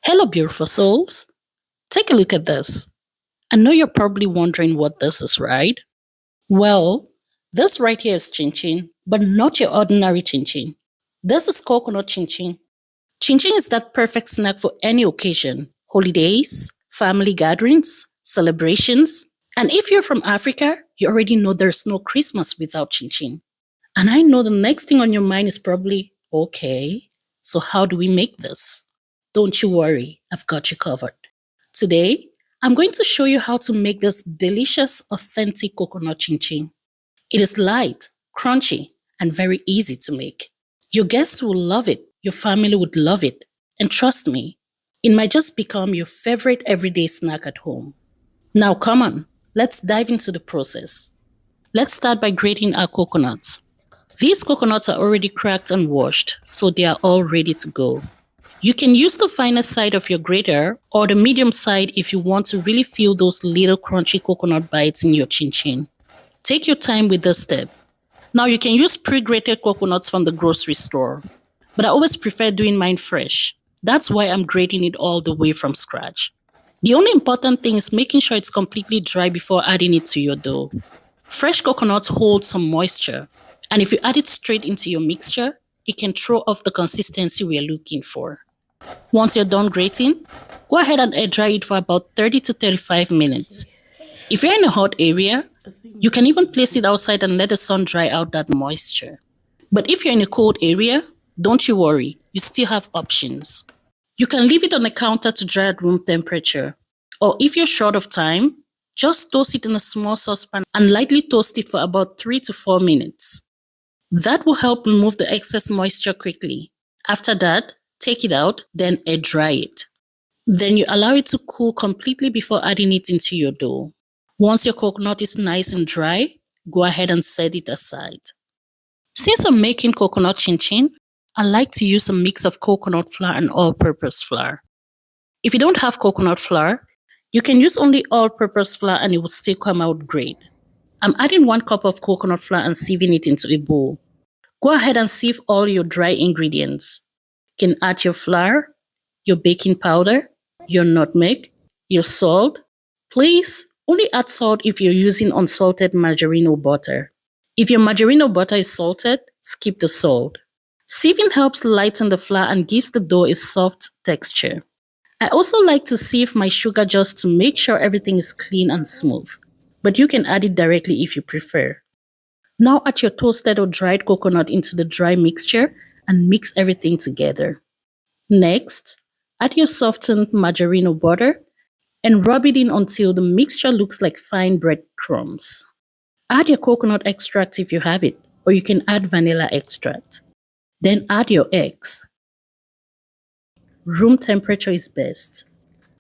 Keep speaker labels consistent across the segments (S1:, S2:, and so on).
S1: Hello, beautiful souls. Take a look at this. I know you're probably wondering what this is, right? Well, this right here is chinchin, but not your ordinary chinchin. This is coconut chinchin. Chinchin is that perfect snack for any occasion: holidays, family gatherings, celebrations. And if you're from Africa, you already know there's no Christmas without chinchin. And I know the next thing on your mind is probably, okay, so how do we make this? Don't you worry, I've got you covered. Today, I'm going to show you how to make this delicious, authentic coconut chinchin. It is light, crunchy, and very easy to make. Your guests will love it, your family would love it, and trust me, it might just become your favorite everyday snack at home. Now, come on, let's dive into the process. Let's start by grating our coconuts. These coconuts are already cracked and washed, so they are all ready to go. You can use the finer side of your grater or the medium side if you want to really feel those little crunchy coconut bites in your chinchin. Take your time with this step. Now you can use pre-grated coconuts from the grocery store, but I always prefer doing mine fresh. That's why I'm grating it all the way from scratch. The only important thing is making sure it's completely dry before adding it to your dough. Fresh coconuts hold some moisture, and if you add it straight into your mixture, it can throw off the consistency we are looking for. Once you're done grating, go ahead and air dry it for about 30 to 35 minutes. If you're in a hot area, you can even place it outside and let the sun dry out that moisture. But if you're in a cold area, don't you worry, you still have options. You can leave it on the counter to dry at room temperature. Or if you're short of time, just toast it in a small saucepan and lightly toast it for about 3 to 4 minutes. That will help remove the excess moisture quickly. After that, take it out, then air dry it. Then you allow it to cool completely before adding it into your dough. Once your coconut is nice and dry, go ahead and set it aside. Since I'm making coconut chinchin, I like to use a mix of coconut flour and all-purpose flour. If you don't have coconut flour, you can use only all-purpose flour and it will still come out great. I'm adding 1 cup of coconut flour and sieving it into a bowl. Go ahead and sieve all your dry ingredients. You can add your flour, your baking powder, your nutmeg, your salt. Please only add salt if you're using unsalted margarine or butter. If your margarine or butter is salted, skip the salt. Sieving helps lighten the flour and gives the dough a soft texture. I also like to sieve my sugar just to make sure everything is clean and smooth, but you can add it directly if you prefer. Now add your toasted or dried coconut into the dry mixture and mix everything together. Next, add your softened margarine or butter and rub it in until the mixture looks like fine breadcrumbs. Add your coconut extract if you have it, or you can add vanilla extract. Then add your eggs. Room temperature is best.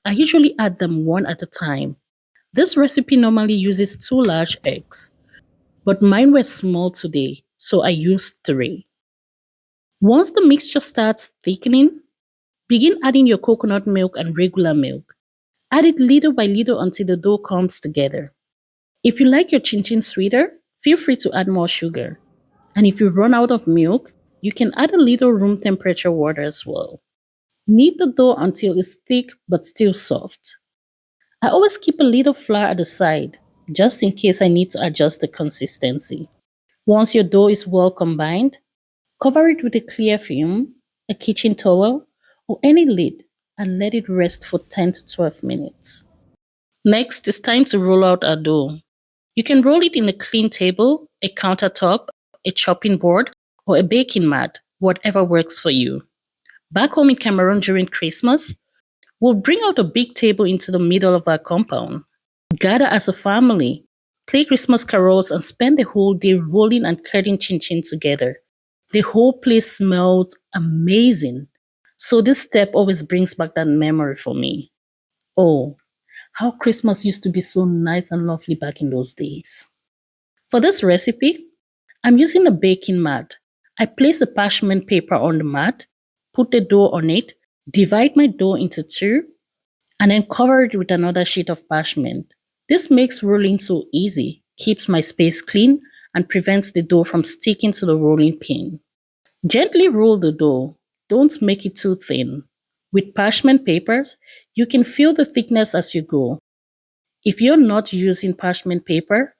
S1: I usually add them 1 at a time. This recipe normally uses 2 large eggs, but mine were small today, so I used 3. Once the mixture starts thickening, begin adding your coconut milk and regular milk. Add it little by little until the dough comes together. If you like your chinchin sweeter, feel free to add more sugar. And if you run out of milk, you can add a little room temperature water as well. Knead the dough until it's thick but still soft. I always keep a little flour at the side, just in case I need to adjust the consistency. Once your dough is well combined, cover it with a clear film, a kitchen towel, or any lid and let it rest for 10 to 12 minutes. Next, it's time to roll out our dough. You can roll it in a clean table, a countertop, a chopping board, or a baking mat, whatever works for you. Back home in Cameroon during Christmas, we'll bring out a big table into the middle of our compound. Gather as a family, play Christmas carols, and spend the whole day rolling and cutting chinchin together. The whole place smells amazing. So this step always brings back that memory for me. Oh, how Christmas used to be so nice and lovely back in those days. For this recipe, I'm using a baking mat. I place a parchment paper on the mat, put the dough on it, divide my dough into 2, and then cover it with another sheet of parchment. This makes rolling so easy, keeps my space clean, and prevents the dough from sticking to the rolling pin. Gently roll the dough. Don't make it too thin. With parchment papers, you can feel the thickness as you go. If you're not using parchment paper,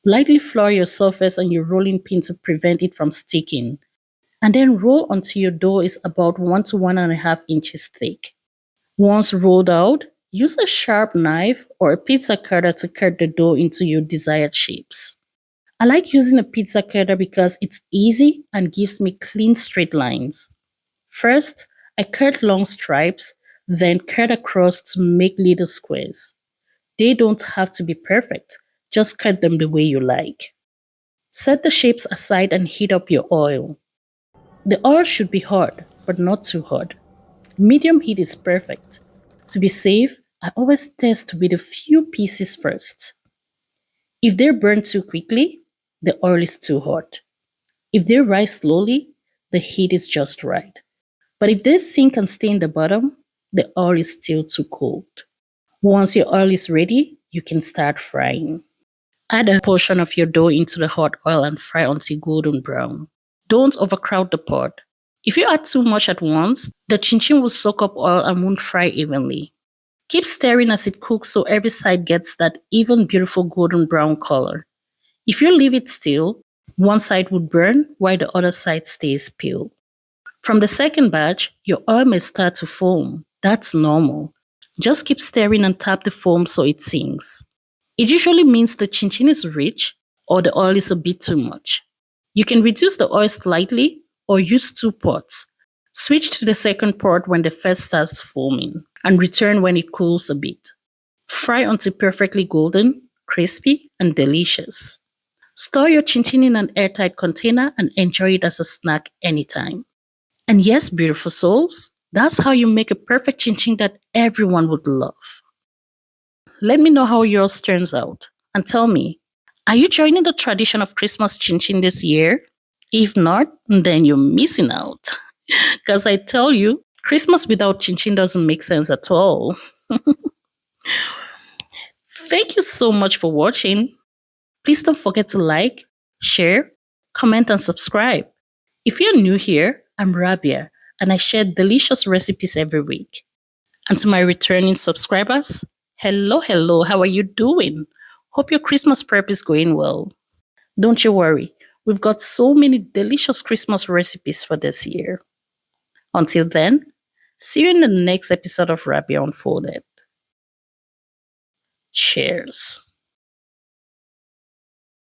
S1: lightly flour your surface and your rolling pin to prevent it from sticking, and then roll until your dough is about 1 to 1.5 inches thick. Once rolled out, use a sharp knife or a pizza cutter to cut the dough into your desired shapes. I like using a pizza cutter because it's easy and gives me clean straight lines. First, I cut long stripes, then cut across to make little squares. They don't have to be perfect, just cut them the way you like. Set the shapes aside and heat up your oil. The oil should be hot, but not too hot. Medium heat is perfect. To be safe, I always test with a few pieces first. If they burn too quickly, the oil is too hot. If they rise slowly, the heat is just right. But if they sink and stay in the bottom, the oil is still too cold. Once your oil is ready, you can start frying. Add a portion of your dough into the hot oil and fry until golden brown. Don't overcrowd the pot. If you add too much at once, the chinchin will soak up oil and won't fry evenly. Keep stirring as it cooks so every side gets that even beautiful golden brown color. If you leave it still, one side would burn while the other side stays pale. From the second batch, your oil may start to foam. That's normal. Just keep stirring and tap the foam so it sinks. It usually means the chinchin is rich or the oil is a bit too much. You can reduce the oil slightly or use 2 pots. Switch to the second pot when the first starts foaming and return when it cools a bit. Fry until perfectly golden, crispy, and delicious. Store your chinchin in an airtight container and enjoy it as a snack anytime. And yes, beautiful souls, that's how you make a perfect chinchin that everyone would love. Let me know how yours turns out and tell me, are you joining the tradition of Christmas chinchin this year? If not, then you're missing out. Because I tell you, Christmas without chinchin doesn't make sense at all. Thank you so much for watching. Please don't forget to like, share, comment, and subscribe. If you're new here, I'm Rabia, and I share delicious recipes every week. And to my returning subscribers, hello, how are you doing? Hope your Christmas prep is going well. Don't you worry, we've got so many delicious Christmas recipes for this year. Until then, see you in the next episode of Rabia Unfolded. Cheers.